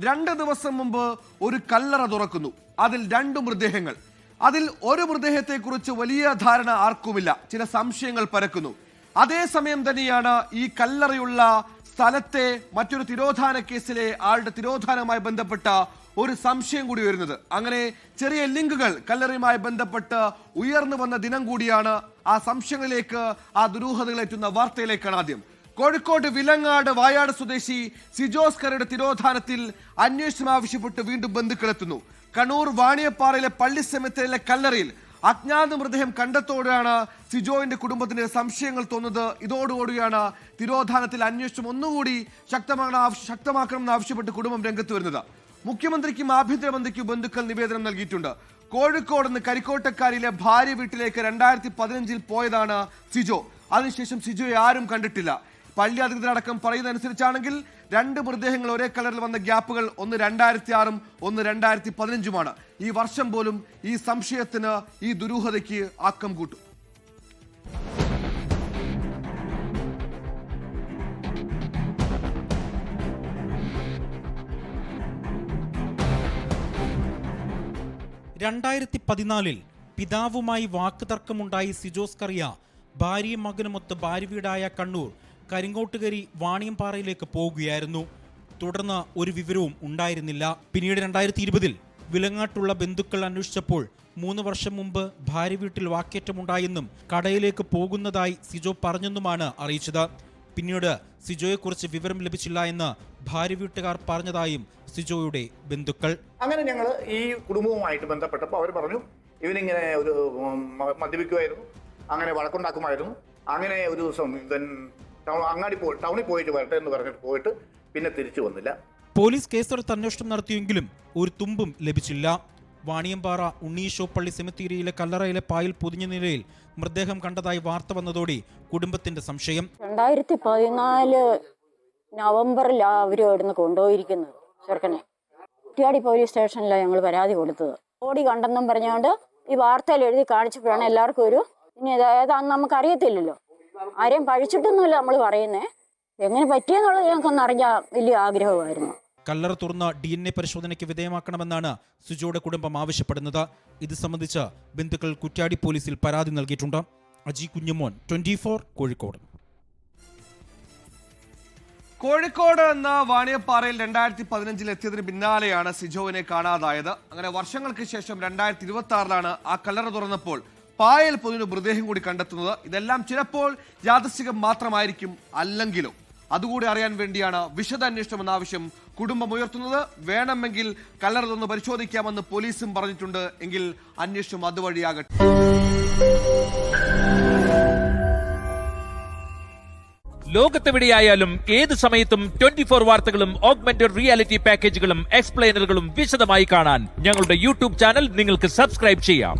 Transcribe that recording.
2 ദിവസം മുമ്പ് ഒരു കല്ലറ തുറക്കുന്നു. അതിൽ 2 മൃതദേഹങ്ങൾ. അതിൽ ഒരു മൃതദേഹത്തെക്കുറിച്ച് വലിയ ധാരണ ആർക്കുമില്ല. ചില സംശയങ്ങൾ പരക്കുന്നു. അതേസമയം തന്നെയാണ് ഈ കല്ലറയുള്ള സ്ഥലത്തെ മറ്റൊരു തിരോധാന കേസിലെ ആളുടെ തിരോധാനവുമായി ബന്ധപ്പെട്ട ഒരു സംശയം കൂടി വരുന്നത്. അങ്ങനെ ചെറിയ ലിങ്കുകൾ കല്ലറയുമായി ബന്ധപ്പെട്ട് ഉയർന്നു വന്ന ദിനം കൂടിയാണ്. ആ സംശയങ്ങളിലേക്ക്, ആ ദുരൂഹതകളേറ്റുന്ന വാർത്തയിലേക്കാണ് ആദ്യം. കോഴിക്കോട് വിലങ്ങാട് വായാട് സ്വദേശി സിജോസ് കറിയുടെ തിരോധാനത്തിൽ അന്വേഷണം ആവശ്യപ്പെട്ട് വീണ്ടും ബന്ധുക്കളെത്തുന്നു. കണ്ണൂർ വാണിയപ്പാറയിലെ പള്ളി സെമിത്തേരിയിലെ കല്ലറയിൽ അജ്ഞാത മൃതദേഹം കണ്ടെത്തോടെയാണ് സിജോയിന്റെ കുടുംബത്തിന് സംശയങ്ങൾ തോന്നുന്നത്. ഇതോടുകൂടിയാണ് തിരോധാനത്തിൽ അന്വേഷണം ഒന്നുകൂടി ശക്തമാക്കണമെന്ന് ആവശ്യപ്പെട്ട് കുടുംബം രംഗത്ത് വരുന്നത്. മുഖ്യമന്ത്രിക്കും ആഭ്യന്തരമന്ത്രിക്കും ബന്ധുക്കൾ നിവേദനം നൽകിയിട്ടുണ്ട്. കോഴിക്കോട് നിന്ന് കരിക്കോട്ടക്കാരിയിലെ ഭാര്യ വീട്ടിലേക്ക് 2015 പോയതാണ് സിജോ. അതിനുശേഷം സിജോയെ ആരും കണ്ടിട്ടില്ല. പള്ളി അധികൃതരടക്കം പറയുന്നതനുസരിച്ചാണെങ്കിൽ 2 മൃതദേഹങ്ങൾ ഒരേ കളറിൽ വന്ന ഗ്യാപ്പുകൾ ഒന്ന് 2006 ഒന്ന് 2015 ഈ വർഷം പോലും ഈ സംശയത്തിന്, ഈ ദുരൂഹതയ്ക്ക് ആക്കം കൂട്ടും. പിതാവുമായി വാക്കുതർക്കമുണ്ടായി സിജോസ് കറിയ ഭാര്യയും മകനുമൊത്ത് ഭാര്യ വീടായ കണ്ണൂർ കരിങ്ങോട്ടുകരി വാണിയമ്പാറയിലേക്ക് പോകുകയായിരുന്നു. തുടർന്ന് ഒരു വിവരവും ഉണ്ടായിരുന്നില്ല. പിന്നീട് 2020 വിലങ്ങാട്ടുള്ള ബന്ധുക്കൾ അന്വേഷിച്ചപ്പോൾ 3 വർഷം മുമ്പ് ഭാര്യ വീട്ടിൽ വാക്കേറ്റമുണ്ടായെന്നും കടയിലേക്ക് പോകുന്നതായി സിജോ പറഞ്ഞെന്നുമാണ് അറിയിച്ചത്. പിന്നീട് സിജോയെക്കുറിച്ച് വിവരം ലഭിച്ചില്ല എന്ന് ഭാര്യ വീട്ടുകാർ പറഞ്ഞതായും സിജോയുടെ ബന്ധുക്കൾ. അങ്ങനെ ഞങ്ങൾ ഈ കുടുംബവുമായിട്ട് ബന്ധപ്പെട്ടപ്പോൾ അവർ പറഞ്ഞു, ഇവനിങ്ങനെ ഒരു മദ്യപിക്കുമായിരുന്നു, അങ്ങനെ വഴക്കുണ്ടാക്കുമായിരുന്നു, അങ്ങനെ ഒരു ദിവസം ഇവൻ ടൗണിൽ പോയിട്ട് വരട്ടെ എന്ന് പറഞ്ഞിട്ട് പോയിട്ട് പിന്നെ തിരിച്ചു വന്നില്ല. പോലീസ് കേസെടുത്ത് അന്വേഷണം നടത്തിയെങ്കിലും ഒരു തുമ്പും ലഭിച്ചില്ല. വാണിയമ്പാറ ഉണ്ണീശോ പള്ളി സെമിത്തേരിയിലെ കല്ലറയിലെ പായിൽ പൊതിഞ്ഞ നിലയിൽ മൃതദേഹം കണ്ടതായി വാർത്ത വന്നതോടെ കുടുംബത്തിന്റെ സംശയം. 2014 നവംബറിൽ അവര് ഇവിടുന്ന് കൊണ്ടുപോയിരിക്കുന്നത് ചെറുക്കനെ. കുറ്റ്യാടി പോലീസ് സ്റ്റേഷനിലാണ് ഞങ്ങൾ പരാതി കൊടുത്തത്. ഓടി കണ്ടെന്നും പറഞ്ഞുകൊണ്ട് ഈ വാർത്തയിൽ എഴുതി കാണിച്ചപ്പോഴാണ് എല്ലാവർക്കും ഒരു ഇനി ഏതാണെന്ന് നമുക്കറിയത്തില്ലല്ലോ. ആരെയും പഴിച്ചിട്ടൊന്നുമില്ല നമ്മൾ പറയുന്നേ. എങ്ങനെ പറ്റിയെന്നുള്ളത് ഞങ്ങൾക്കൊന്ന് അറിയാൻ വലിയ ആഗ്രഹമായിരുന്നു. കല്ലറ തുറന്ന് DNA പരിശോധനയ്ക്ക് വിധേയമാക്കണമെന്നാണ് സിജോയുടെ കുടുംബം ആവശ്യപ്പെടുന്നത്. ഇത് സംബന്ധിച്ച് ബന്ധുക്കൾ കുറ്റ്യാടി പോലീസിൽ പരാതി നൽകിയിട്ടുണ്ട്. അജി കുഞ്ഞുമോൻ, 24 കോഴിക്കോട്. കോഴിക്കോട് എന്ന വാണിയപ്പാറയിൽ 2015 എത്തിയതിന് പിന്നാലെയാണ് സിജോവിനെ കാണാതായത്. അങ്ങനെ വർഷങ്ങൾക്ക് ശേഷം 2026 ആ കല്ലറ തുറന്നപ്പോൾ പായൽ പൊതിഞ്ഞ മൃതദേഹം കൂടി കണ്ടെത്തുന്നത്. ഇതെല്ലാം ചിലപ്പോൾ യാദൃശ്ചികം മാത്രമായിരിക്കും, അല്ലെങ്കിലോ അതുകൂടി അറിയാൻ വേണ്ടിയാണ് വിശദാന്വേഷണം എന്ന ആവശ്യം കുടുംബം ഉയർത്തുന്നത്. വേണമെങ്കിൽ കല്ലറ തുറന്ന് പരിശോധിക്കാമെന്ന് പോലീസും പറഞ്ഞിട്ടുണ്ട്. എങ്കിൽ അന്വേഷണം അതുവഴിയാകട്ടെ. ലോകത്തെവിടെയായാലും ഏത് സമയത്തും 24 വാർത്തകളും ഓഗ്മെന്റഡ് റിയാലിറ്റി പാക്കേജുകളും എക്സ്പ്ലെയിനറുകളും വിശദമായി കാണാൻ ഞങ്ങളുടെ YouTube ചാനൽ നിങ്ങൾക്ക് സബ്സ്ക്രൈബ് ചെയ്യാം.